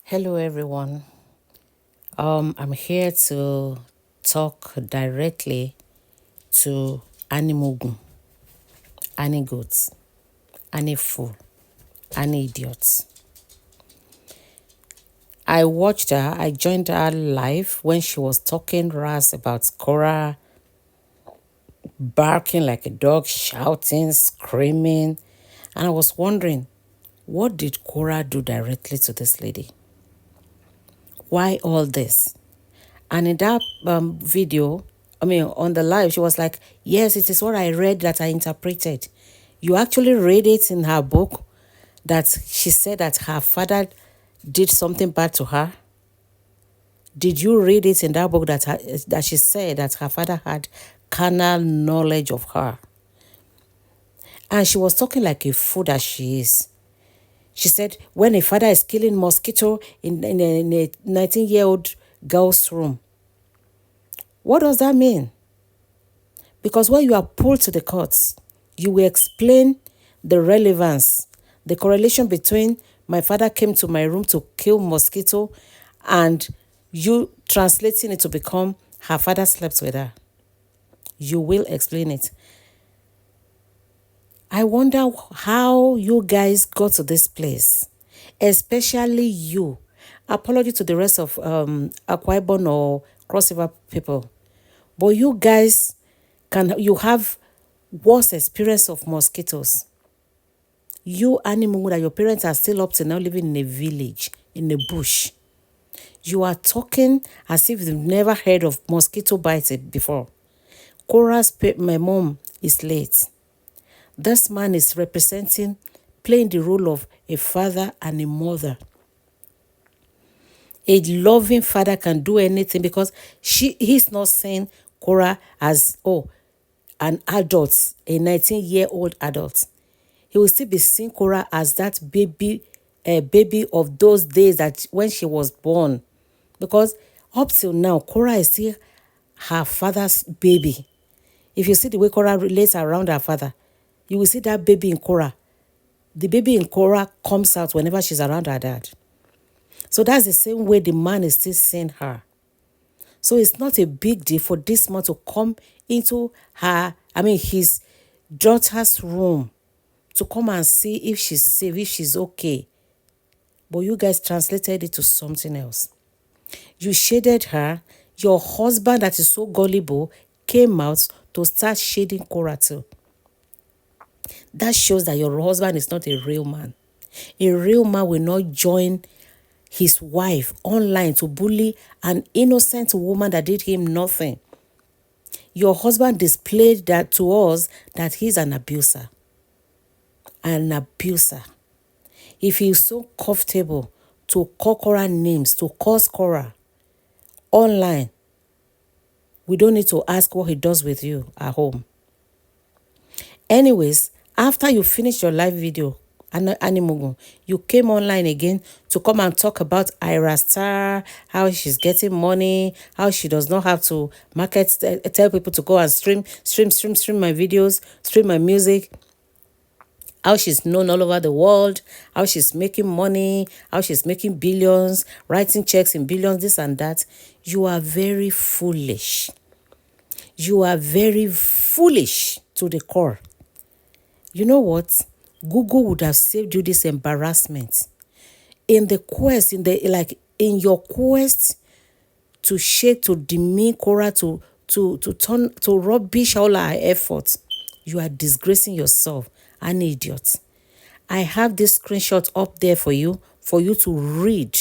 Hello, everyone. I'm here to talk directly to Animugu, Ani goats, Ani fool, Ani idiots. I watched her. I joined her live when she was talking ras about Cora, barking like a dog, shouting, screaming, and I was wondering, what did Cora do directly to this lady? Why all this? And in that video, on the live, she was like, yes, it is what I read that I interpreted. You actually read it in her book that she said that her father did something bad to her. Did you read it in that book that she said that her father had carnal knowledge of her? And she was talking like a fool that she is. She said, when a father is killing mosquito in a 19-year-old girl's room, what does that mean? Because when you are pulled to the courts, you will explain the relevance, the correlation between my father came to my room to kill mosquito and you translating it to become her father slept with her. You will explain it. I wonder how you guys got to this place, especially you. Apology to the rest of Akwa Ibom or Cross River people. But you guys you have worse experience of mosquitoes. You Animugu that your parents are still up to now living in a village, in a bush. You are talking as if you've never heard of mosquito bites before. My mom is late. This man is playing the role of a father and a mother. A loving father can do anything because he's not saying Cora as, an adult, a 19-year-old adult. He will still be seeing Cora as that baby of those days that when she was born. Because up till now, Cora is still her father's baby. If you see the way Cora relates around her father, you will see that baby in Cora. The baby in Cora comes out whenever she's around her dad. So that's the same way the man is still seeing her. So it's not a big deal for this man to come into his daughter's room to come and see if she's safe, if she's okay. But you guys translated it to something else. You shaded her. Your husband that is so gullible came out to start shading Cora too. That shows that your husband is not a real man. A real man will not join his wife online to bully an innocent woman that did him nothing. Your husband displayed that to us that he's an abuser. An abuser. If he's so comfortable to call Cora names, to curse Cora online, we don't need to ask what he does with you at home. Anyways, after you finish your live video, Animugu, you came online again to come and talk about Ira Star, how she's getting money, how she does not have to tell people to go and stream my videos, stream my music, how she's known all over the world, how she's making money, how she's making billions, writing checks in billions, this and that. You are very foolish. You are very foolish to the core. You know what? Google would have saved you this embarrassment. In your quest to demean Cora, to rubbish all our efforts, you are disgracing yourself. An idiot. I have this screenshot up there for you to read.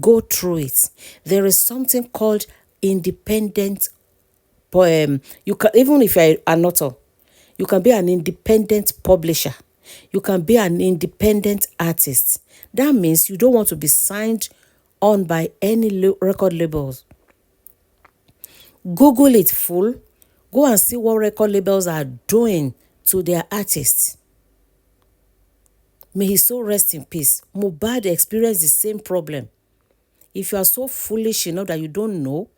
Go through it. There is something called independent poem. You can, even if you're an author, you can be an independent publisher. You can be an independent artist. That means you don't want to be signed on by any record labels. Google it full. Go and see what record labels are doing to their artists. May his soul rest in peace. Mohbad experienced the same problem. If you are so foolish enough that you don't know,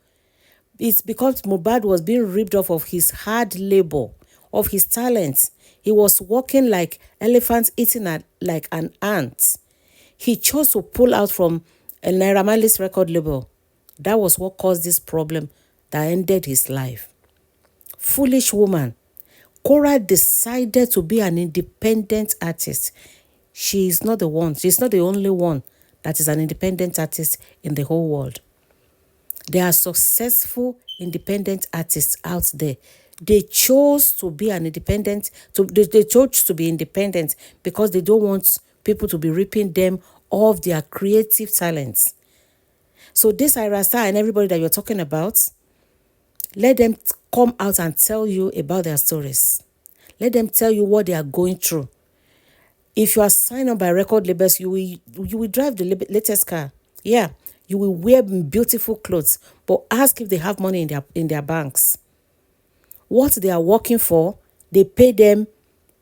it's because Mohbad was being ripped off of his hard labor, of his talent. He was walking like elephants, eating like an ant. He chose to pull out from And Naira Marley's record label, that was what caused this problem that ended his life. Foolish woman. Cora decided to be an independent artist. She is not the one. She's not the only one that is an independent artist in the whole world. There are successful independent artists out there. They chose to be an independent, they chose to be independent because they don't want people to be ripping them of their creative talents. So this Ira Star and everybody that you're talking about, let them come out and tell you about their stories. Let them tell you what they are going through. If you are signed up by record labels, you will drive the latest car. Yeah, you will wear beautiful clothes, but ask if they have money in their banks. What they are working for, they pay them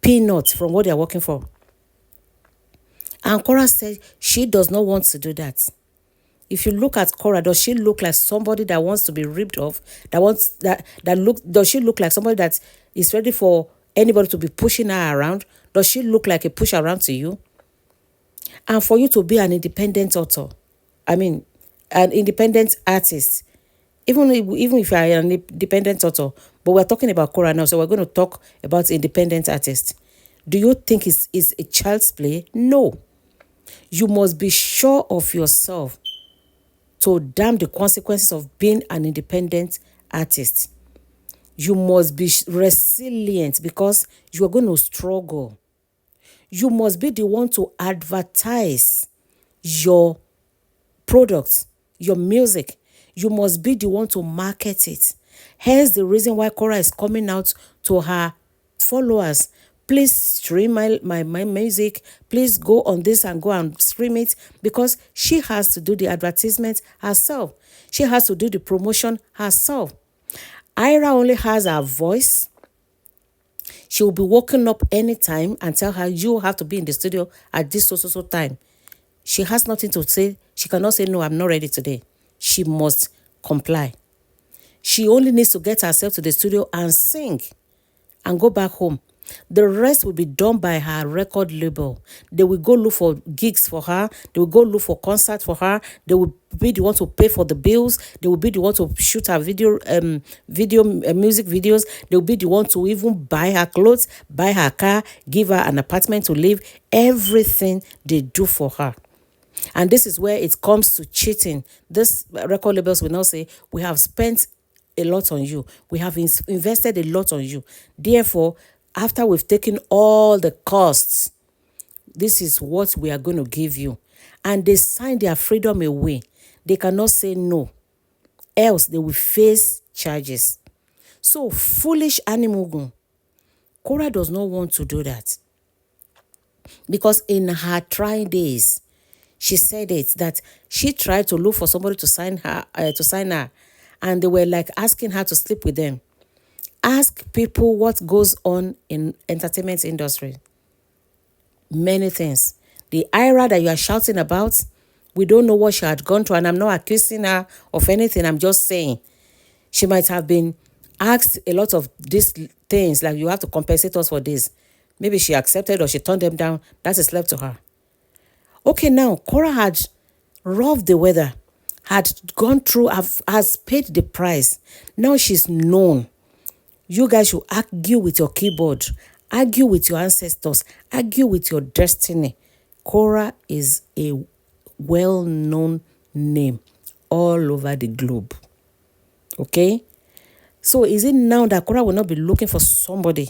peanuts from what they are working for. And Cora said she does not want to do that. If you look at Cora, does she look like somebody that wants to be ripped off? Does she look like somebody that is ready for anybody to be pushing her around? Does she look like a push around to you? And for you to be an independent author, an independent artist, even if you are an independent author, but we're talking about Cora now, so we're going to talk about independent artists. Do you think it's a child's play? No. You must be sure of yourself to damn the consequences of being an independent artist. You must be resilient because you are going to struggle. You must be the one to advertise your products, your music. You must be the one to market it. Hence the reason why Cora is coming out to her followers. Please stream my music. Please go on this and go and stream it, because she has to do the advertisement herself. She has to do the promotion herself. Ira only has her voice. She will be waking up anytime and tell her, you have to be in the studio at this so time. She has nothing to say. She cannot say, no, I'm not ready today. She must comply. She only needs to get herself to the studio and sing and go back home. The rest will be done by her record label. They will go look for gigs for her. They will go look for concerts for her. They will be the one to pay for the bills. They will be the one to shoot her music videos. They will be the one to even buy her clothes, buy her car, give her an apartment to live. Everything they do for her. And this is where it comes to cheating. This record labels will now say, we have spent a lot on you. We have invested a lot on you. Therefore, after we've taken all the costs, this is what we are going to give you. And they sign their freedom away. They cannot say no. Else they will face charges. So, foolish Animugu. Cora does not want to do that. Because in her trying days, she said it, that she tried to look for somebody to sign her, and they were like asking her to sleep with them. Ask people what goes on in entertainment industry. Many things. The Ira that you are shouting about, we don't know what she had gone through, and I'm not accusing her of anything. I'm just saying she might have been asked a lot of these things, like you have to compensate us for this. Maybe she accepted or she turned them down. That is left to her. Okay, now Cora had roughed the weather, had gone through, has paid the price. Now she's known. You guys should argue with your keyboard, argue with your ancestors, argue with your destiny. Cora is a well-known name all over the globe. Okay? So is it now that Cora will not be looking for somebody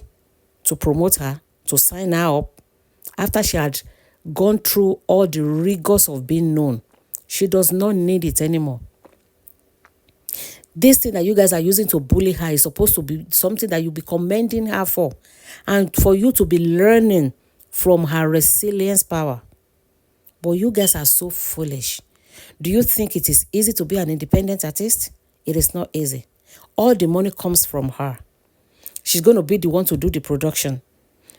to promote her, to sign her up, after she had gone through all the rigors of being known? She does not need it anymore. This thing that you guys are using to bully her is supposed to be something that you'll be commending her for, and for you to be learning from her resilience power. But you guys are so foolish. Do you think it is easy to be an independent artist? It is not easy. All the money comes from her. She's going to be the one to do the production.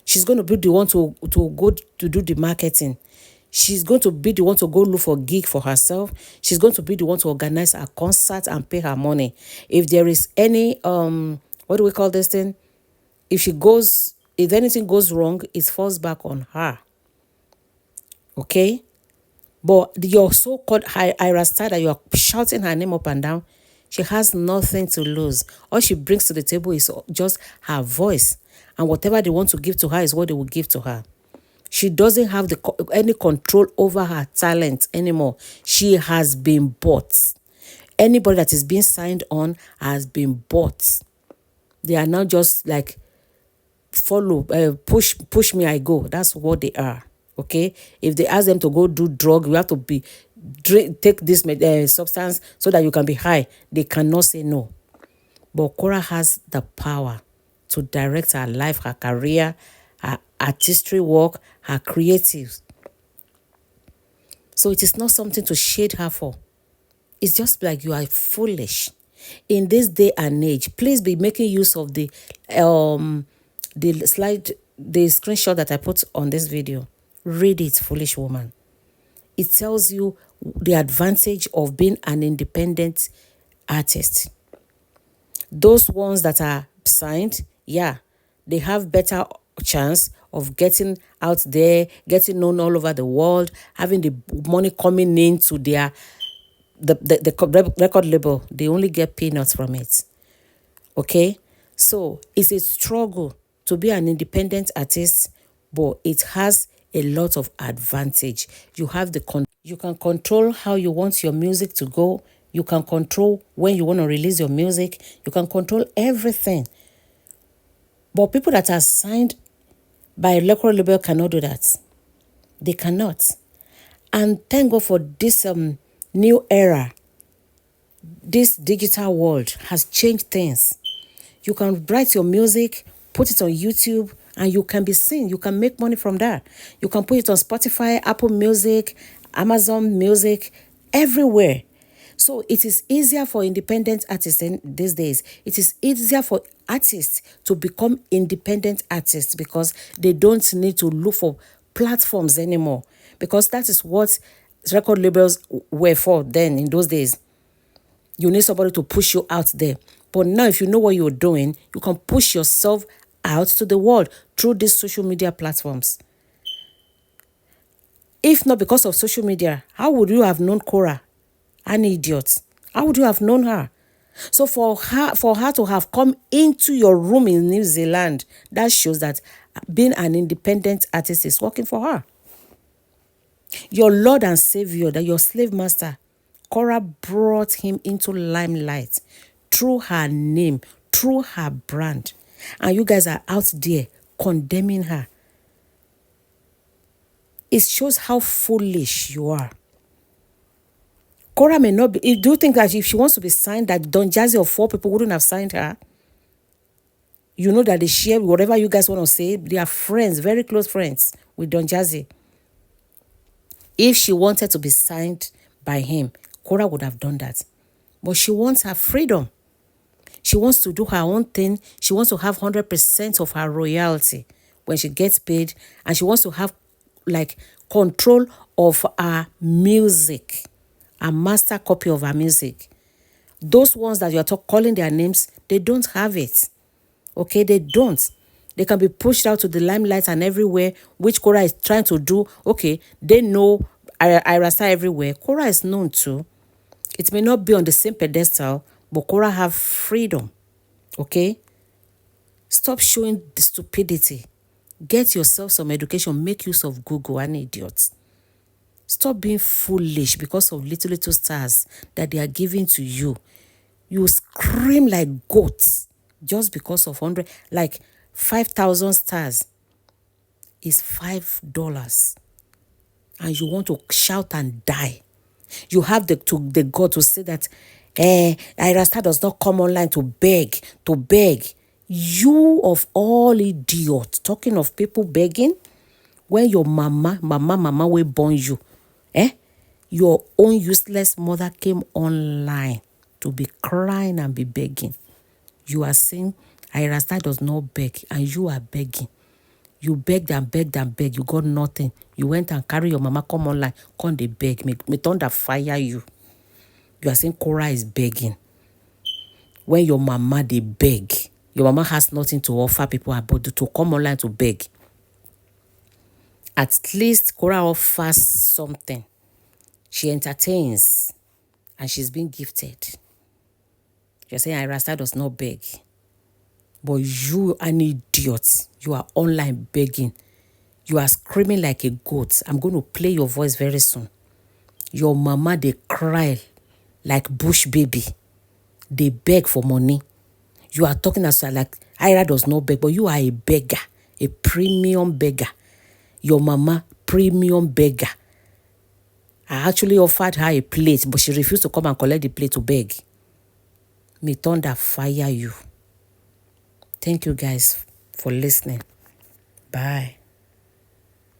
She's going to be the one to go to do the marketing. She's going to be the one to go look for gig for herself. She's going to be the one to organize a concert and pay her money. If there is any, what do we call this thing? If anything goes wrong, it falls back on her. Okay? But your so-called Ira star that you are shouting her name up and down, she has nothing to lose. All she brings to the table is just her voice. And whatever they want to give to her is what they will give to her. She doesn't have any control over her talent anymore. She has been bought. Anybody that is being signed on has been bought. They are now just like follow, push me, I go. That's what they are. Okay, if they ask them to go do drug, you have to take this substance so that you can be high. They cannot say no. But Cora has the power to direct her life, her career, her artistry work, her creatives. So it is not something to shade her for. It's just like you are foolish. In this day and age, please be making use of the screenshot that I put on this video. Read it, foolish woman. It tells you the advantage of being an independent artist. Those ones that are signed, yeah, they have better chance of getting out there, getting known all over the world, having the money coming into the record label. They only get peanuts from it. Okay, so it's a struggle to be an independent artist, but it has a lot of advantage. You have you can control how you want your music to go. You can control when you want to release your music. You can control everything. But people that are signed by a record label cannot do that. They cannot. And thank God for this new era. This digital world has changed things. You can write your music, put it on YouTube, and you can be seen. You can make money from that. You can put it on Spotify, Apple Music, Amazon Music, everywhere. So it is easier for independent artists these days. It is easier for artists to become independent artists because they don't need to look for platforms anymore. Because that is what record labels were for then in those days. You need somebody to push you out there. But now if you know what you're doing, you can push yourself out to the world through these social media platforms. If not because of social media, how would you have known Cora? An idiot. How would you have known her? So for her to have come into your room in New Zealand, that shows that being an independent artist is working for her. Your Lord and Savior, that your slave master, Cora brought him into limelight through her name, through her brand. And you guys are out there condemning her. It shows how foolish you are. Cora may not be. Do you think that if she wants to be signed, that Don Jazzy or 4 people wouldn't have signed her? You know that they share whatever you guys want to say. They are friends, very close friends with Don Jazzy. If she wanted to be signed by him, Cora would have done that. But she wants her freedom. She wants to do her own thing. She wants to have 100% of her royalty when she gets paid. And she wants to have like control of her music, a master copy of her music. Those ones that you are calling their names, they don't have it. Okay, they don't. They can be pushed out to the limelight and everywhere, which Cora is trying to do. Okay, they know Irasa everywhere. Cora is known too. It may not be on the same pedestal, but Cora have freedom. Okay? Stop showing the stupidity. Get yourself some education. Make use of Google, an idiot. Stop being foolish because of little stars that they are giving to you. You scream like goats just because of 5,000 stars is $5. And you want to shout and die. You have the God to say that Irasta does not come online to beg. You of all idiots, talking of people begging, when your mama will born you, your own useless mother came online to be crying and be begging. You are saying Irasta does not beg and you are begging. You begged and begged and begged. You got nothing. You went and carry your mama, come online, come they beg. Me thunder fire you. You are saying Cora is begging. When your mama, they beg. Your mama has nothing to offer people but to come online to beg. At least Cora offers something. She entertains. And she's been gifted. You're saying Irasta does not beg. But you an idiot. You are online begging. You are screaming like a goat. I'm going to play your voice very soon. Your mama, they cry like bush baby. They beg for money. You are talking as like Ira does not beg, but you are a beggar, a premium beggar. Your mama, premium beggar. I actually offered her a plate, but she refused to come and collect the plate to beg. May thunder fire you. Thank you guys for listening. Bye.